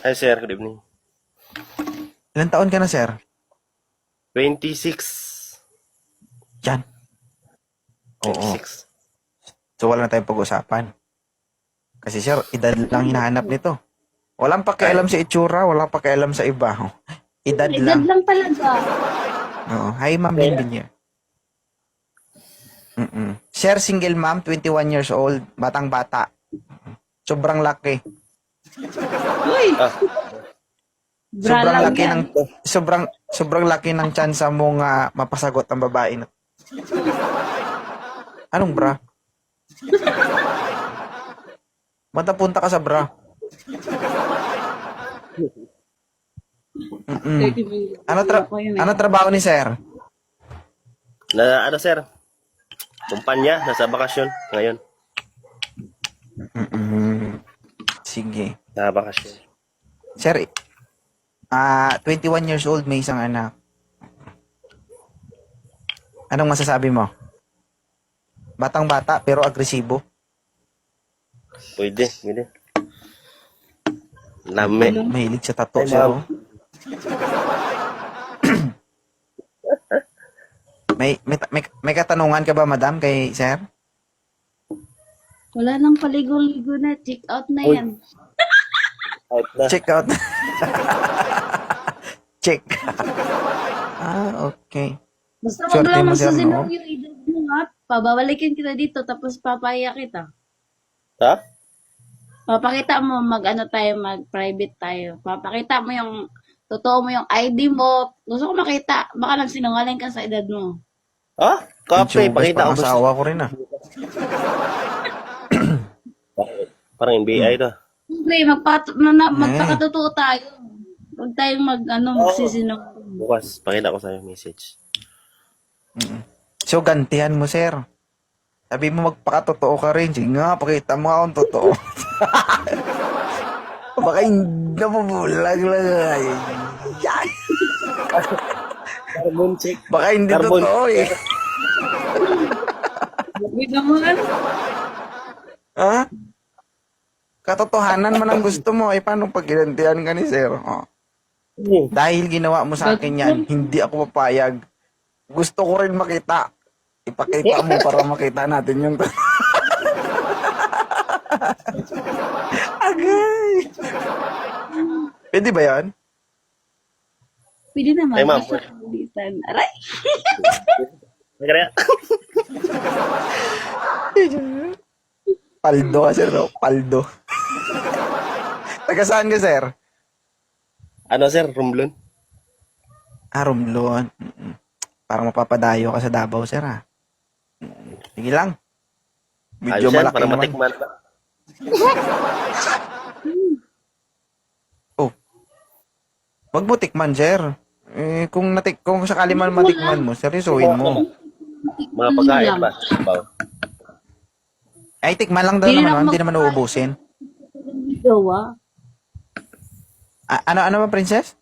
Hi, sir. Good evening. Ilan taon ka na, sir? 26. Yan. Oo. 26. So, wala na tayong pag-usapan. Kasi, sir, edad lang hinahanap nito. Walang pakialam sa itsura, walang pakialam sa iba. Edad Edad lang. lang talaga. Oo. Hi, Ma'am Lincoln here. Sir, single mom, 21 years old, batang-bata. Sobrang laki. Uy! Ah, Bra Sobrang lang laki yan. ng sobrang laki ng tsansa mong mapasagot ang babae na. Anong bra? Matapunta ka sa bra. Ano trabaho ni sir? ano, sir? Kumpanya, nasa bakasyon ngayon. Sige. Nasa bakasyon. Sir, 21 years old, may isang anak. Anong masasabi mo? Batang-bata pero agresibo. Pwede. Lame. Mahilig sa tattoo, Ay, sir. ma'am. Oh. may katanungan ka ba, madam, kay sir? Wala nang paligo-ligo na. Check out na Uy. yan. Out na. Check out. Check. Okay. Basta wag Swerte lang mo, sir, magsusinong no? yung edad mo ha. Pababalikin kita dito tapos papaya kita. Ha? Papakita mo mag-private tayo. Papakita mo yung totoo mo yung ID mo. Gusto ko makita. Baka nagsinungaling ka sa edad mo. Ha? Kape, Yung pakita ko. pang asawa ko rin, Parang NBI to. Siyempre, magpakatotoo tayo. Huwag tayong magsisinungaling. Bukas, pakita ko sa'yo message. So, gantihan mo, sir. Sabi mo, magpakatotoo ka rin. Sige nga, pakita mo akong totoo. Baka hindi nabubulag lang. Ay, yan. Carbon check. Baka hindi Carbon. totoo eh. Huwag naman. Ha? Katotohanan man ang gusto mo. Eh, paano pag ginantihan ka ni sir? Oh. Dahil ginawa mo sa akin yan, hindi ako papayag. Gusto ko rin makita. Ipakita mo para makita natin yung Agay! Pwede ba yan? Pwede naman. Ay, ma'am. Basta palitan. Aray! Kaya, Paldo ka, sir. No? Paldo. Taga saan ka, sir? ano, sir? Rumblon? Romblon. Parang mapapadayo ka sa Davao, sir, ha? Sige lang. Medyo Ayos yan, malaki para naman. matikman pa. Oh. Wag mo tikman, sir. Eh, kung sakali man matikman mo, seryosohin mo. Mga pagkain ba? Baw. Ay, tikman lang daw Hindi naman, naman hindi naman uubusin. Jowa. Ano ba, princess?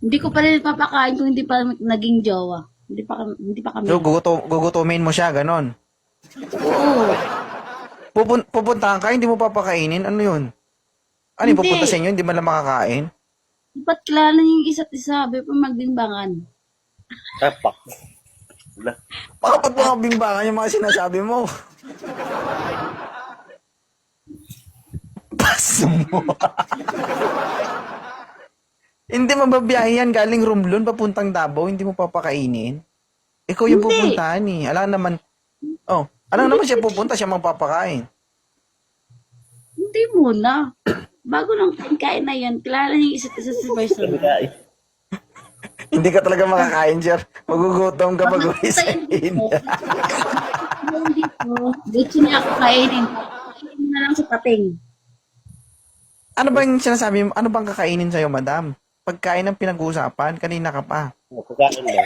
Hindi ko pa rin papakain kung hindi pa naging jowa. Hindi pa kami. So, gugutumin mo siya, ganon. Oo. Pupuntahan ka, hindi mo papakainin, ano yun? Ano yung Hindi. pupunta sa inyo, hindi man lang makakain? Dapat kilala niyo yung isa't isa. Sabi pa magdimbangan. Tapak. Wala. Baka ba't mga bimbangan yung mga sinasabi mo? Paso mo. Hindi mababiyahe yan galing Romblon papuntang Davao, hindi mo papakainin. Ikaw yung Hindi. pupuntahan eh. Alam naman siya pupunta, siya magpapakain. Hindi muna. Bago ng kain na yan, kilala niyo yung isa't isa sa person. Pagkain. Hindi ka talaga makakain, sir. Magugutom ka pag uwisain. Hindi po. Gusto niya ako kainin. Kainin mo na lang sa pating. Ano ba yung sinasabi mo? Ano bang kakainin sa'yo, madam? Pagkain ng pinag-uusapan, kanina ka pa. Pagkain ba?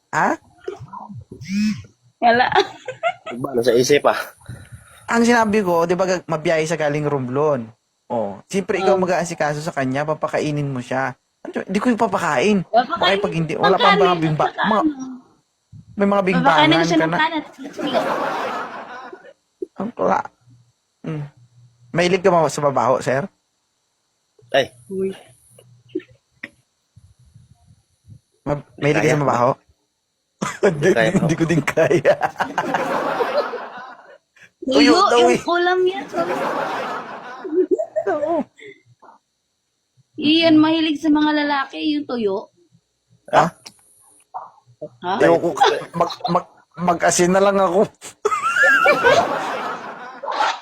Ha? Wala. Iba na sa isip ah. Ang sinabi ko, di ba mabiyahe sa galing Romblon? Oh, siyempre ikaw mag-aasikaso sa kanya, papakainin mo siya. Ano, hindi ko yung papakain. Bakit pag hindi, wala pang mga bimba, may mga Papakainin bimbangan ko siya ka ng na. kanan. Ang kula. Mahilig ka ba sa babaho, sir? Ay, Uy. Mahilig ka Kaya. sa mabaho? Hindi, Kaya ko. hindi ko din kaya. Tuyo Tuyo, daw yung eh. ulam yan. Oo. Iyan, mahilig sa mga lalaki, yung tuyo. Ha? Ha? Ayoko, mag-asin na lang ako.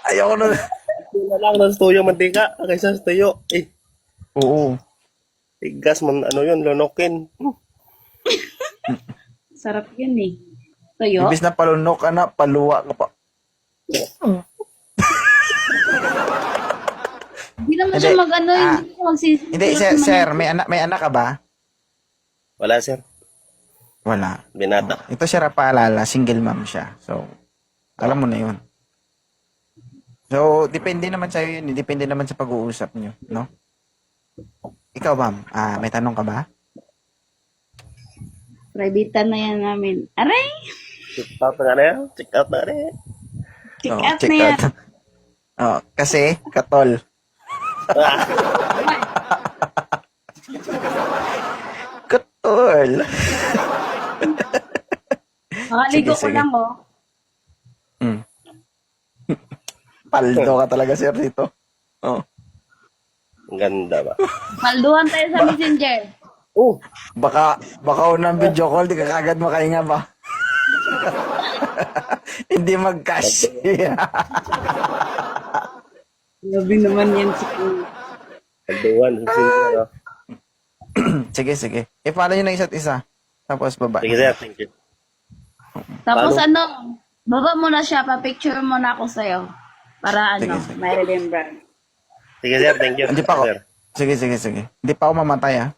Ayoko na. ito na lang ng tuyo mantika kaysa sa tuyo. Eh, Oo. tigas man, ano yun, lunokin. Sarap yun eh. Tuyo? Ibis na palunok ka na, paluwa ka pa. Hindi naman Hindi. siya mag-ano, Ah, hindi siya magsisisi. Hindi, sir, may anak ka ba? Wala, sir. Wala. Binata. Ito siya paalala, single mom siya. So, alam mo na yun. So, depende naman sa'yo yun. Depende naman sa pag-uusap nyo, no? Ikaw, ma'am, may tanong ka ba? Private na yan namin. Aray! Check out na rin. Check out na rin. Check Oo, out na yan. Kasi, katol. Katol. Makaligo Sige, ko sige. lang, oh. Paldo ka talaga, sir, dito. Oh. Ang ganda ba? Malduhan tayo sa messenger. Oh, Baka unang video call, di ka kagad makahinga ba? Hindi mag-cash. Grabe naman yan si Kuya. kalduan. Sige, Sige, sige. I-follow nyo na isa't isa. Tapos, baba. Sige, sir. Thank you. Tapos Paano? baba mo na siya, pa-picture mo na ako sa'yo. Para Sige, ano, sige. may remembrance. Sige, sir. Thank you. Hindi pa ako. Sir. Sige, sige, sige. Hindi pa ako mamatay, ah.